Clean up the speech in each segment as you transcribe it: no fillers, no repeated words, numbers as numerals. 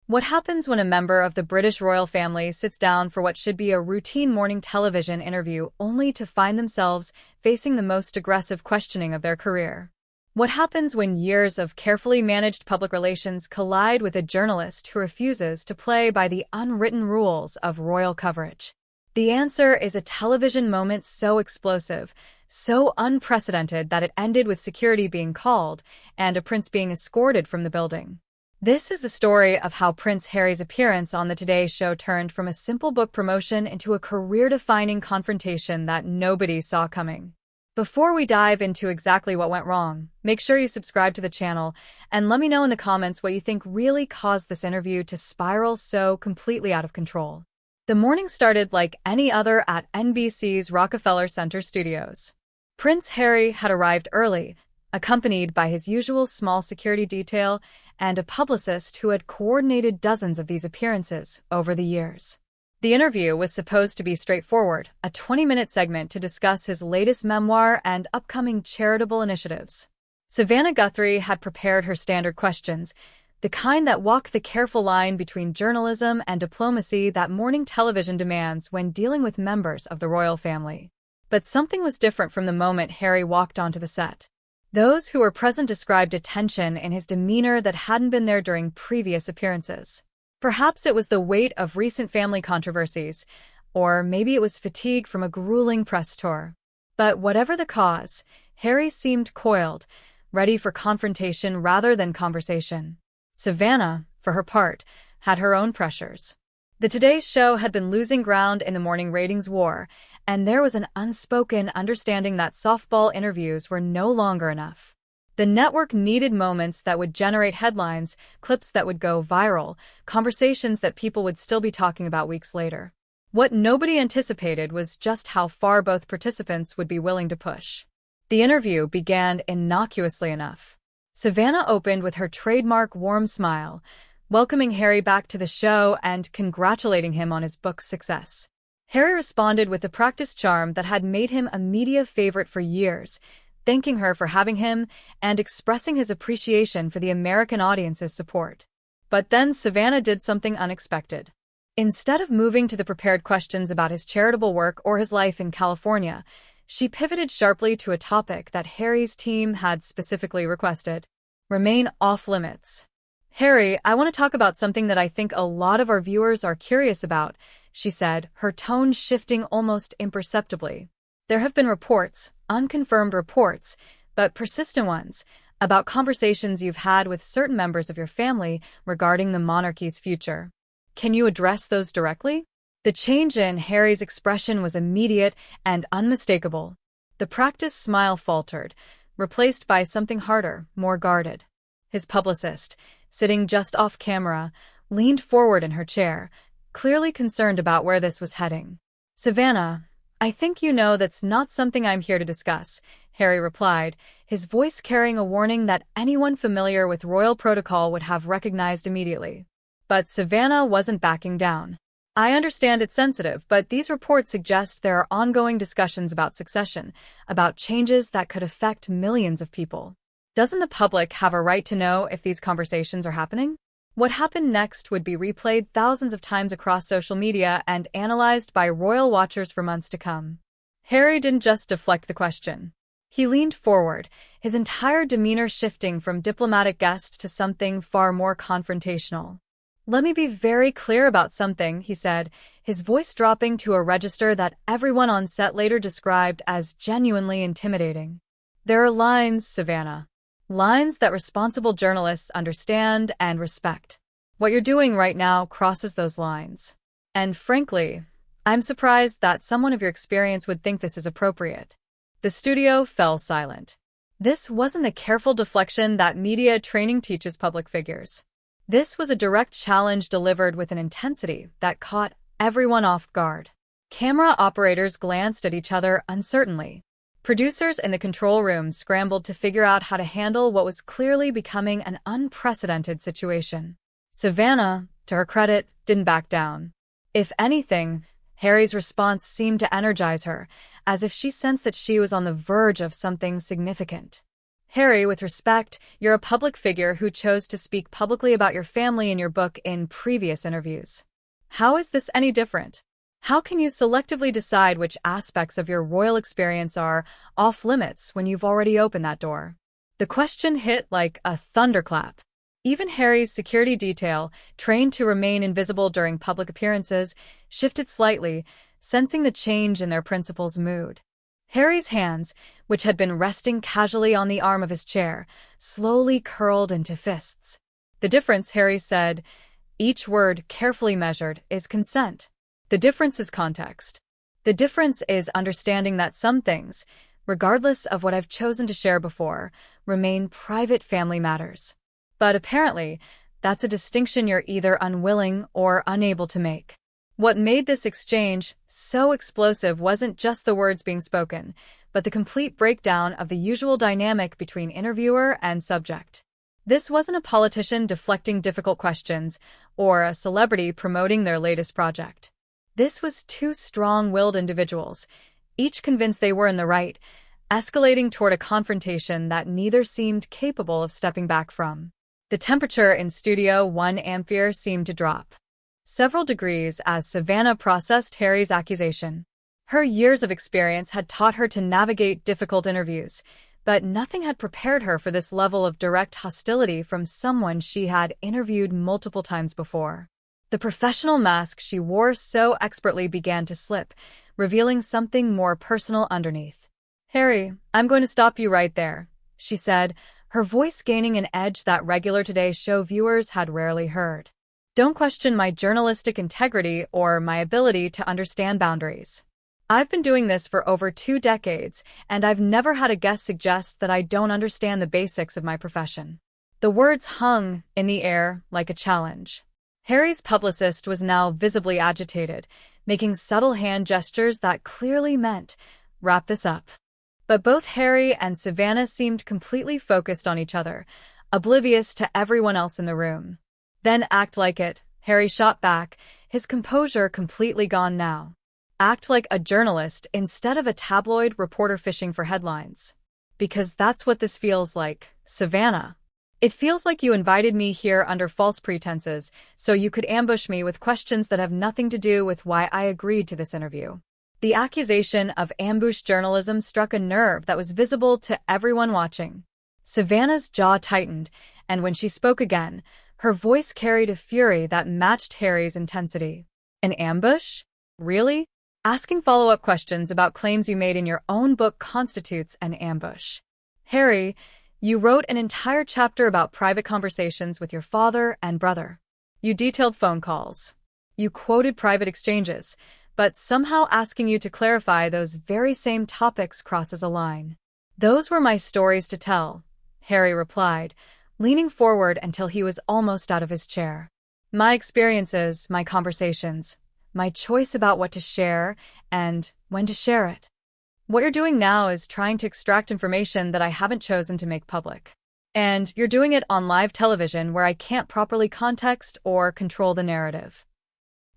What happens when a member of the British royal family sits down for what should be a routine morning television interview only to find themselves facing the most aggressive questioning of their career? What happens when years of carefully managed public relations collide with a journalist who refuses to play by the unwritten rules of royal coverage? The answer is a television moment so explosive, so unprecedented that it ended with security being called and a prince being escorted from the building. This is the story of how Prince Harry's appearance on the Today Show turned from a simple book promotion into a career-defining confrontation that nobody saw coming. Before we dive into exactly what went wrong, make sure you subscribe to the channel and let me know in the comments what you think really caused this interview to spiral so completely out of control. The morning started like any other at NBC's Rockefeller Center studios. Prince Harry had arrived early, accompanied by his usual small security detail and a publicist who had coordinated dozens of these appearances over the years. The interview was supposed to be straightforward, a 20-minute segment to discuss his latest memoir and upcoming charitable initiatives. Savannah Guthrie had prepared her standard questions, the kind that walk the careful line between journalism and diplomacy that morning television demands when dealing with members of the royal family. But something was different from the moment Harry walked onto the set. Those who were present described a tension in his demeanor that hadn't been there during previous appearances. Perhaps it was the weight of recent family controversies, or maybe it was fatigue from a grueling press tour. But whatever the cause, Harry seemed coiled, ready for confrontation rather than conversation. Savannah, for her part, had her own pressures. The Today Show had been losing ground in the morning ratings war, and there was an unspoken understanding that softball interviews were no longer enough. The network needed moments that would generate headlines, clips that would go viral, conversations that people would still be talking about weeks later. What nobody anticipated was just how far both participants would be willing to push. The interview began innocuously enough. Savannah opened with her trademark warm smile, welcoming Harry back to the show and congratulating him on his book's success. Harry responded with the practiced charm that had made him a media favorite for years, thanking her for having him and expressing his appreciation for the American audience's support. But then Savannah did something unexpected. Instead of moving to the prepared questions about his charitable work or his life in California, she pivoted sharply to a topic that Harry's team had specifically requested: remain off-limits. "Harry, I want to talk about something that I think a lot of our viewers are curious about," she said, her tone shifting almost imperceptibly. "There have been reports, unconfirmed reports, but persistent ones, about conversations you've had with certain members of your family regarding the monarchy's future. Can you address those directly?" The change in Harry's expression was immediate and unmistakable. The practiced smile faltered, replaced by something harder, more guarded. His publicist, sitting just off camera, leaned forward in her chair, clearly concerned about where this was heading. "Savannah, I think you know that's not something I'm here to discuss," Harry replied, his voice carrying a warning that anyone familiar with royal protocol would have recognized immediately. But Savannah wasn't backing down. "I understand it's sensitive, but these reports suggest there are ongoing discussions about succession, about changes that could affect millions of people. Doesn't the public have a right to know if these conversations are happening?" What happened next would be replayed thousands of times across social media and analyzed by royal watchers for months to come. Harry didn't just deflect the question. He leaned forward, his entire demeanor shifting from diplomatic guest to something far more confrontational. "Let me be very clear about something," he said, his voice dropping to a register that everyone on set later described as genuinely intimidating. "There are lines, Savannah. Lines that responsible journalists understand and respect. What you're doing right now crosses those lines. And frankly, I'm surprised that someone of your experience would think this is appropriate." The studio fell silent. This wasn't the careful deflection that media training teaches public figures. This was a direct challenge delivered with an intensity that caught everyone off guard. Camera operators glanced at each other uncertainly. Producers in the control room scrambled to figure out how to handle what was clearly becoming an unprecedented situation. Savannah, to her credit, didn't back down. If anything, Harry's response seemed to energize her, as if she sensed that she was on the verge of something significant. Harry, with respect, you're a public figure who chose to speak publicly about your family in your book in previous interviews. How is this any different? How can you selectively decide which aspects of your royal experience are off-limits when you've already opened that door? The question hit like a thunderclap. Even Harry's security detail, trained to remain invisible during public appearances, shifted slightly, sensing the change in their principal's mood. Harry's hands, which had been resting casually on the arm of his chair, slowly curled into fists. The difference, Harry said, each word carefully measured, is consent. The difference is context. The difference is understanding that some things, regardless of what I've chosen to share before, remain private family matters. But apparently, that's a distinction you're either unwilling or unable to make. What made this exchange so explosive wasn't just the words being spoken, but the complete breakdown of the usual dynamic between interviewer and subject. This wasn't a politician deflecting difficult questions or a celebrity promoting their latest project. This was two strong-willed individuals, each convinced they were in the right, escalating toward a confrontation that neither seemed capable of stepping back from. The temperature in Studio 1 Ampere seemed to drop several degrees as Savannah processed Harry's accusation. Her years of experience had taught her to navigate difficult interviews, but nothing had prepared her for this level of direct hostility from someone she had interviewed multiple times before. The professional mask she wore so expertly began to slip, revealing something more personal underneath. "Harry, I'm going to stop you right there," she said, her voice gaining an edge that regular Today Show viewers had rarely heard. "Don't question my journalistic integrity or my ability to understand boundaries. I've been doing this for over 2 decades, and I've never had a guest suggest that I don't understand the basics of my profession." The words hung in the air like a challenge. Harry's publicist was now visibly agitated, making subtle hand gestures that clearly meant, "Wrap this up." But both Harry and Savannah seemed completely focused on each other, oblivious to everyone else in the room. "Then act like it," Harry shot back, his composure completely gone now. "Act like a journalist instead of a tabloid reporter fishing for headlines. Because that's what this feels like, Savannah. It feels like you invited me here under false pretenses, so you could ambush me with questions that have nothing to do with why I agreed to this interview." The accusation of ambush journalism struck a nerve that was visible to everyone watching. Savannah's jaw tightened, and when she spoke again, her voice carried a fury that matched Harry's intensity. "An ambush? Really? Asking follow-up questions about claims you made in your own book constitutes an ambush. Harry, you wrote an entire chapter about private conversations with your father and brother. You detailed phone calls. You quoted private exchanges, but somehow asking you to clarify those very same topics crosses a line." "Those were my stories to tell," Harry replied, leaning forward until he was almost out of his chair. "My experiences, my conversations, my choice about what to share and when to share it. What you're doing now is trying to extract information that I haven't chosen to make public. And you're doing it on live television where I can't properly context or control the narrative."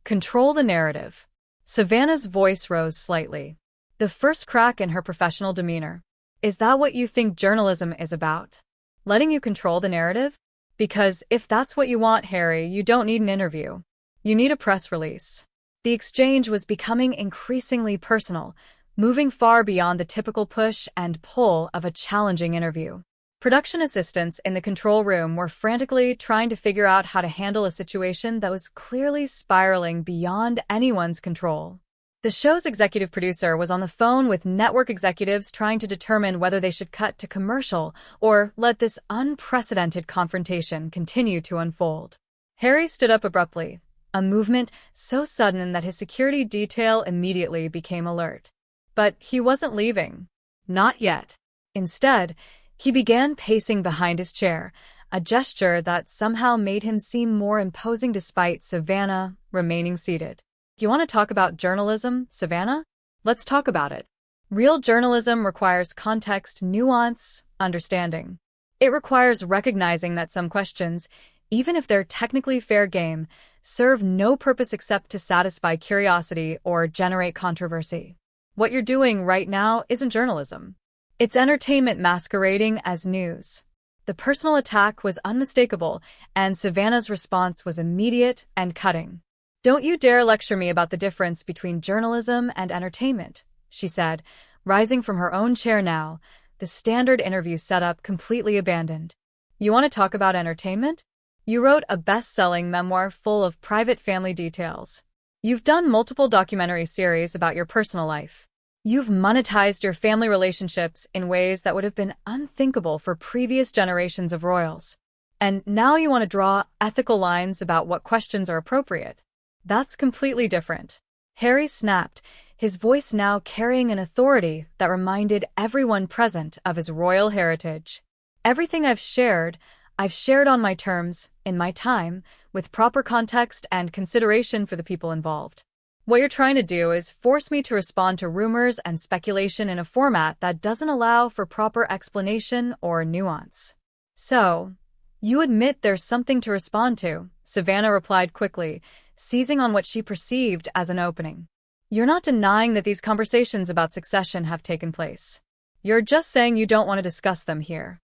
Control the narrative. Savannah's voice rose slightly, the first crack in her professional demeanor. "Is that what you think journalism is about? Letting you control the narrative? Because if that's what you want, Harry, you don't need an interview. You need a press release." The exchange was becoming increasingly personal, moving far beyond the typical push and pull of a challenging interview. Production assistants in the control room were frantically trying to figure out how to handle a situation that was clearly spiraling beyond anyone's control. The show's executive producer was on the phone with network executives trying to determine whether they should cut to commercial or let this unprecedented confrontation continue to unfold. Harry stood up abruptly, a movement so sudden that his security detail immediately became alert. But he wasn't leaving. Not yet. Instead, he began pacing behind his chair, a gesture that somehow made him seem more imposing despite Savannah remaining seated. "You want to talk about journalism, Savannah? Let's talk about it. Real journalism requires context, nuance, understanding. It requires recognizing that some questions, even if they're technically fair game, serve no purpose except to satisfy curiosity or generate controversy. What you're doing right now isn't journalism. It's entertainment masquerading as news. The personal attack was unmistakable, and Savannah's response was immediate and cutting. "Don't you dare lecture me about the difference between journalism and entertainment," she said, rising from her own chair now, the standard interview setup completely abandoned. "You want to talk about entertainment? You wrote a best-selling memoir full of private family details. You've done multiple documentary series about your personal life. You've monetized your family relationships in ways that would have been unthinkable for previous generations of royals. And now you want to draw ethical lines about what questions are appropriate. That's completely different." Harry snapped, his voice now carrying an authority that reminded everyone present of his royal heritage. "Everything I've shared on my terms, in my time, with proper context and consideration for the people involved. What you're trying to do is force me to respond to rumors and speculation in a format that doesn't allow for proper explanation or nuance." "So, you admit there's something to respond to," Savannah replied quickly, seizing on what she perceived as an opening. "You're not denying that these conversations about succession have taken place. You're just saying you don't want to discuss them here."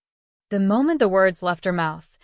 The moment the words left her mouth,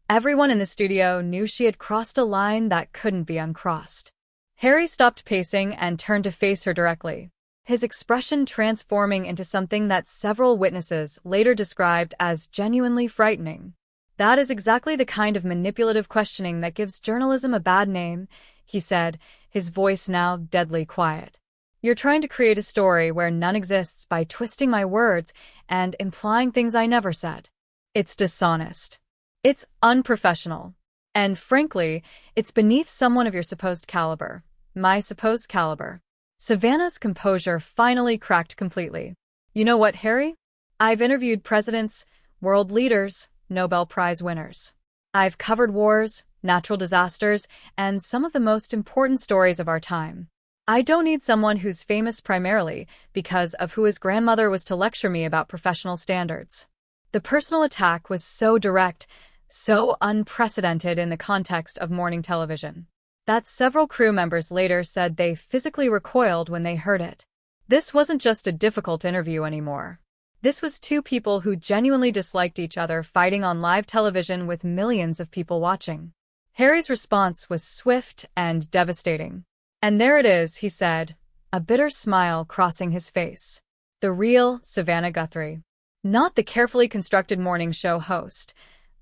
everyone in the studio knew she had crossed a line that couldn't be uncrossed. Harry stopped pacing and turned to face her directly, his expression transforming into something that several witnesses later described as genuinely frightening. "That is exactly the kind of manipulative questioning that gives journalism a bad name," he said, his voice now deadly quiet. "You're trying to create a story where none exists by twisting my words and implying things I never said. It's dishonest. It's unprofessional. And frankly, it's beneath someone of your supposed caliber. My supposed caliber." Savannah's composure finally cracked completely. "You know what, Harry? I've interviewed presidents, world leaders, Nobel Prize winners. I've covered wars, natural disasters, and some of the most important stories of our time. I don't need someone who's famous primarily because of who his grandmother was to lecture me about professional standards." The personal attack was so direct, so unprecedented in the context of morning television, that several crew members later said they physically recoiled when they heard it. This wasn't just a difficult interview anymore. This was two people who genuinely disliked each other fighting on live television with millions of people watching. Harry's response was swift and devastating. "And there it is," he said, a bitter smile crossing his face. "The real Savannah Guthrie. Not the carefully constructed morning show host,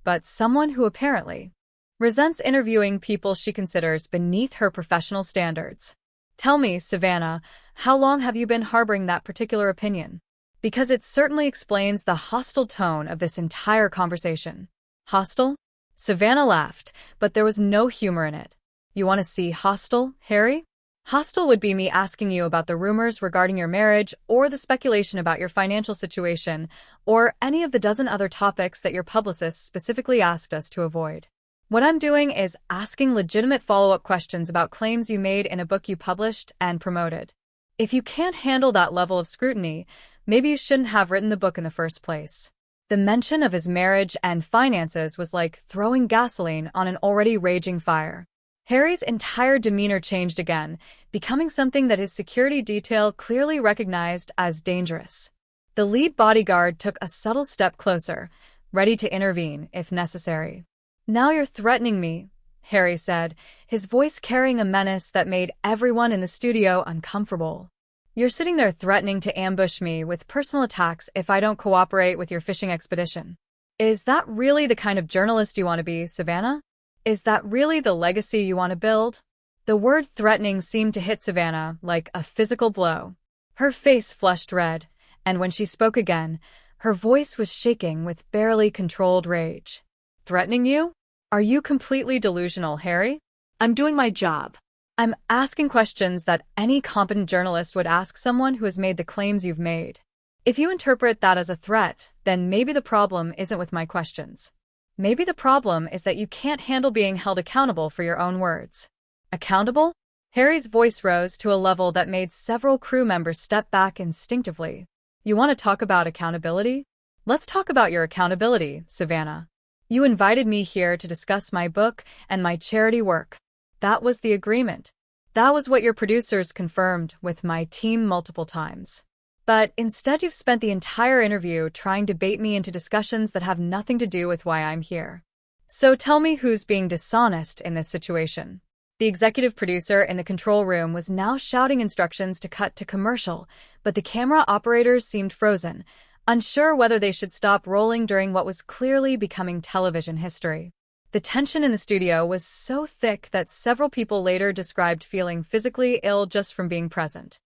but someone who apparently resents interviewing people she considers beneath her professional standards. Tell me, Savannah, how long have you been harboring that particular opinion? Because it certainly explains the hostile tone of this entire conversation." "Hostile?" Savannah laughed, but there was no humor in it. "You want to see hostile, Harry? Hostile would be me asking you about the rumors regarding your marriage or the speculation about your financial situation or any of the dozen other topics that your publicist specifically asked us to avoid. What I'm doing is asking legitimate follow-up questions about claims you made in a book you published and promoted. If you can't handle that level of scrutiny, maybe you shouldn't have written the book in the first place." The mention of his marriage and finances was like throwing gasoline on an already raging fire. Harry's entire demeanor changed again, becoming something that his security detail clearly recognized as dangerous. The lead bodyguard took a subtle step closer, ready to intervene if necessary. "Now you're threatening me," Harry said, his voice carrying a menace that made everyone in the studio uncomfortable. "You're sitting there threatening to ambush me with personal attacks if I don't cooperate with your fishing expedition. Is that really the kind of journalist you want to be, Savannah? Is that really the legacy you want to build?" The word threatening seemed to hit Savannah like a physical blow. Her face flushed red, and when she spoke again, her voice was shaking with barely controlled rage. "Threatening you? Are you completely delusional, Harry? I'm doing my job. I'm asking questions that any competent journalist would ask someone who has made the claims you've made. If you interpret that as a threat, then maybe the problem isn't with my questions. Maybe the problem is that you can't handle being held accountable for your own words." "Accountable?" Harry's voice rose to a level that made several crew members step back instinctively. "You want to talk about accountability? Let's talk about your accountability, Savannah. You invited me here to discuss my book and my charity work. That was the agreement. That was what your producers confirmed with my team multiple times. But instead you've spent the entire interview trying to bait me into discussions that have nothing to do with why I'm here. So tell me who's being dishonest in this situation." The executive producer in the control room was now shouting instructions to cut to commercial, but the camera operators seemed frozen, unsure whether they should stop rolling during what was clearly becoming television history. The tension in the studio was so thick that several people later described feeling physically ill just from being present.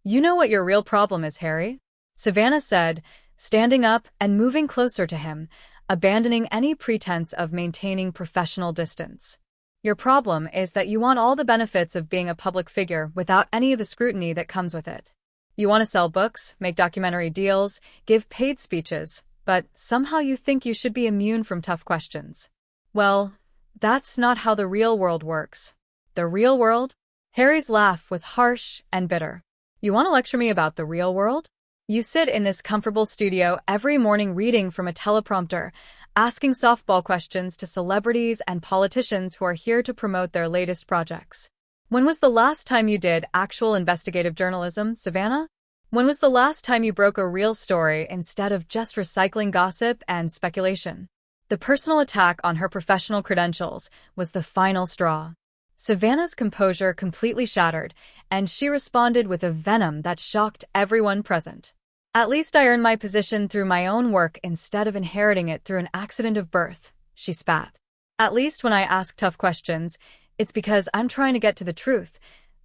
"You know what your real problem is, Harry?" Savannah said, standing up and moving closer to him, abandoning any pretense of maintaining professional distance. "Your problem is that you want all the benefits of being a public figure without any of the scrutiny that comes with it. You want to sell books, make documentary deals, give paid speeches, but somehow you think you should be immune from tough questions. Well, that's not how the real world works." "The real world?" Harry's laugh was harsh and bitter. "You want to lecture me about the real world? You sit in this comfortable studio every morning reading from a teleprompter, asking softball questions to celebrities and politicians who are here to promote their latest projects. When was the last time you did actual investigative journalism, Savannah? When was the last time you broke a real story instead of just recycling gossip and speculation?" The personal attack on her professional credentials was the final straw. Savannah's composure completely shattered, and she responded with a venom that shocked everyone present. "At least I earned my position through my own work instead of inheriting it through an accident of birth," she spat. "At least when I ask tough questions, it's because I'm trying to get to the truth,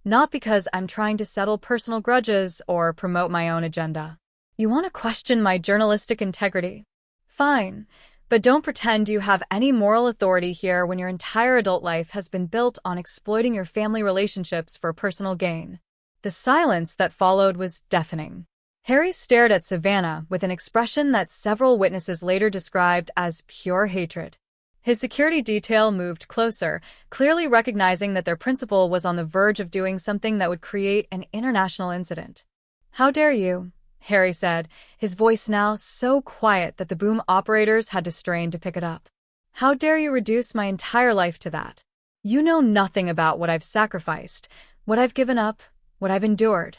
not because I'm trying to settle personal grudges or promote my own agenda. You want to question my journalistic integrity? Fine. But don't pretend you have any moral authority here when your entire adult life has been built on exploiting your family relationships for personal gain." The silence that followed was deafening. Harry stared at Savannah with an expression that several witnesses later described as pure hatred. His security detail moved closer, clearly recognizing that their principal was on the verge of doing something that would create an international incident. "How dare you?" Harry said, his voice now so quiet that the boom operators had to strain to pick it up. "How dare you reduce my entire life to that? You know nothing about what I've sacrificed, what I've given up, what I've endured.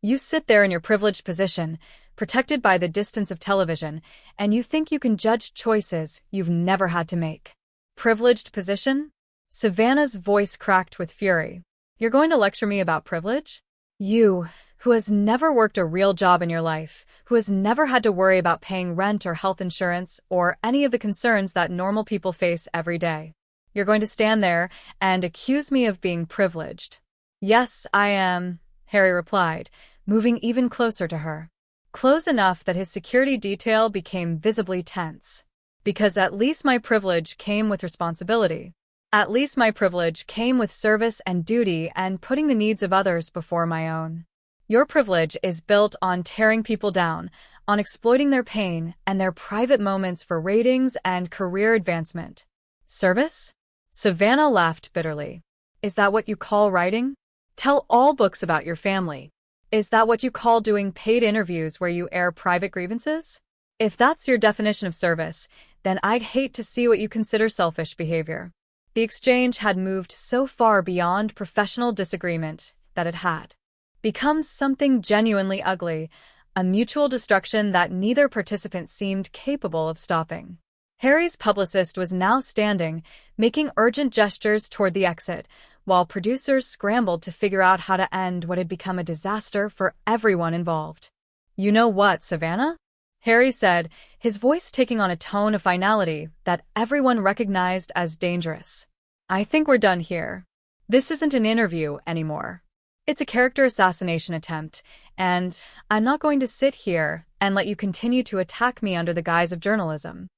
You sit there in your privileged position, protected by the distance of television, and you think you can judge choices you've never had to make." "Privileged position?" Savannah's voice cracked with fury. "You're going to lecture me about privilege? You, who has never worked a real job in your life, who has never had to worry about paying rent or health insurance or any of the concerns that normal people face every day. You're going to stand there and accuse me of being privileged." "Yes, I am," Harry replied, moving even closer to her. Close enough that his security detail became visibly tense. "Because at least my privilege came with responsibility. At least my privilege came with service and duty and putting the needs of others before my own. Your privilege is built on tearing people down, on exploiting their pain and their private moments for ratings and career advancement. Service?" Savannah laughed bitterly. "Is that what you call writing? Tell all books about your family. Is that what you call doing paid interviews where you air private grievances? If that's your definition of service, then I'd hate to see what you consider selfish behavior." The exchange had moved so far beyond professional disagreement that it had become something genuinely ugly, a mutual destruction that neither participant seemed capable of stopping. Harry's publicist was now standing, making urgent gestures toward the exit, while producers scrambled to figure out how to end what had become a disaster for everyone involved. "You know what, Savannah?" Harry said, his voice taking on a tone of finality that everyone recognized as dangerous. "I think we're done here. This isn't an interview anymore. It's a character assassination attempt, and I'm not going to sit here and let you continue to attack me under the guise of journalism."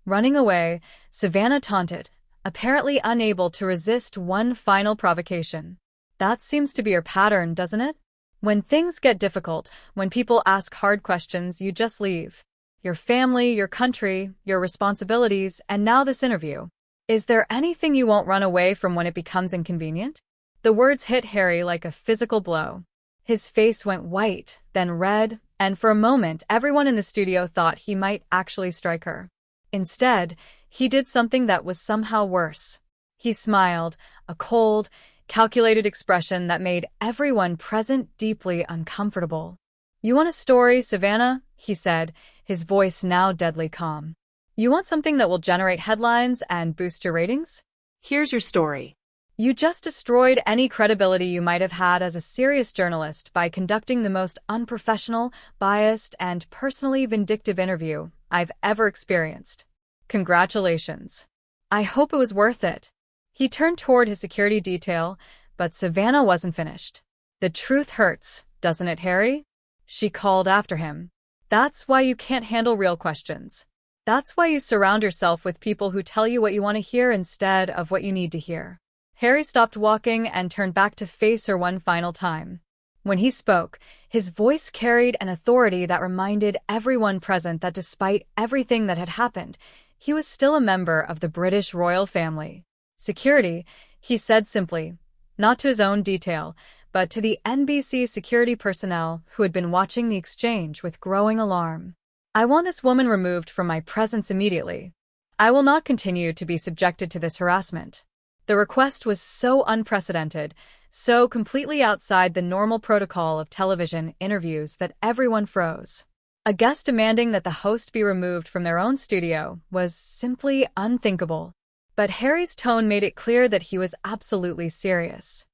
Running away, Savannah taunted, apparently unable to resist one final provocation. "That seems to be your pattern, doesn't it? When things get difficult, when people ask hard questions, you just leave. Your family, your country, your responsibilities, and now this interview. Is there anything you won't run away from when it becomes inconvenient?" The words hit Harry like a physical blow. His face went white, then red, and for a moment everyone in the studio thought he might actually strike her. Instead, he did something that was somehow worse. He smiled, a cold, calculated expression that made everyone present deeply uncomfortable. "You want a story, Savannah?" he said, his voice now deadly calm. "You want something that will generate headlines and boost your ratings? Here's your story. You just destroyed any credibility you might have had as a serious journalist by conducting the most unprofessional, biased, and personally vindictive interview I've ever experienced. Congratulations. I hope it was worth it." He turned toward his security detail, but Savannah wasn't finished. "The truth hurts, doesn't it, Harry?" she called after him. "That's why you can't handle real questions. That's why you surround yourself with people who tell you what you want to hear instead of what you need to hear." Harry stopped walking and turned back to face her one final time. When he spoke, his voice carried an authority that reminded everyone present that despite everything that had happened, he was still a member of the British royal family. "Security," he said simply, not to his own detail, but to the NBC security personnel who had been watching the exchange with growing alarm. "I want this woman removed from my presence immediately. I will not continue to be subjected to this harassment." The request was so unprecedented, so completely outside the normal protocol of television interviews that everyone froze. A guest demanding that the host be removed from their own studio was simply unthinkable. But Harry's tone made it clear that he was absolutely serious.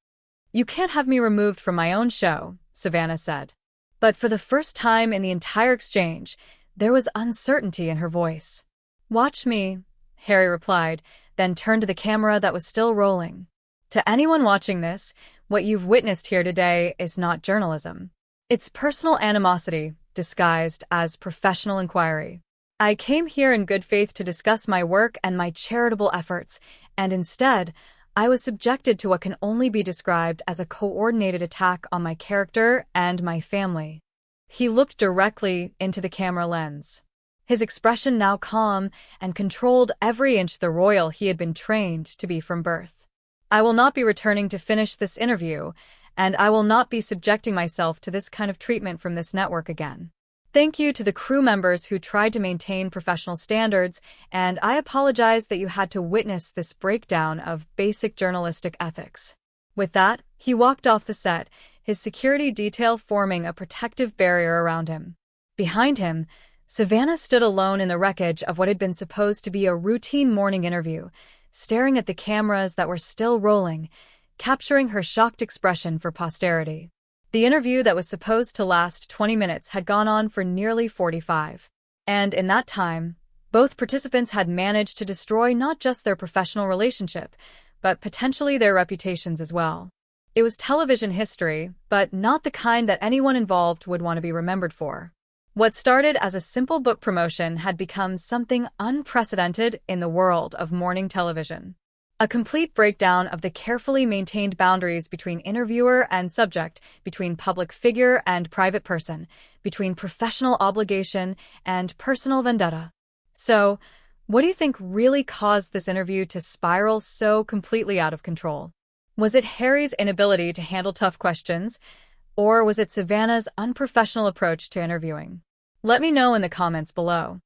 "You can't have me removed from my own show," Savannah said. But for the first time in the entire exchange, there was uncertainty in her voice. "Watch me," Harry replied, then turned to the camera that was still rolling. "To anyone watching this, what you've witnessed here today is not journalism. It's personal animosity disguised as professional inquiry. I came here in good faith to discuss my work and my charitable efforts, and instead, I was subjected to what can only be described as a coordinated attack on my character and my family." He looked directly into the camera lens, his expression now calm and controlled every inch the royal he had been trained to be from birth. "I will not be returning to finish this interview, and I will not be subjecting myself to this kind of treatment from this network again. Thank you to the crew members who tried to maintain professional standards, and I apologize that you had to witness this breakdown of basic journalistic ethics." With that, he walked off the set, his security detail forming a protective barrier around him. Behind him, Savannah stood alone in the wreckage of what had been supposed to be a routine morning interview, staring at the cameras that were still rolling, capturing her shocked expression for posterity. The interview that was supposed to last 20 minutes had gone on for nearly 45. And in that time, both participants had managed to destroy not just their professional relationship, but potentially their reputations as well. It was television history, but not the kind that anyone involved would want to be remembered for. What started as a simple book promotion had become something unprecedented in the world of morning television. A complete breakdown of the carefully maintained boundaries between interviewer and subject, between public figure and private person, between professional obligation and personal vendetta. So, what do you think really caused this interview to spiral so completely out of control? Was it Harry's inability to handle tough questions, or was it Savannah's unprofessional approach to interviewing? Let me know in the comments below.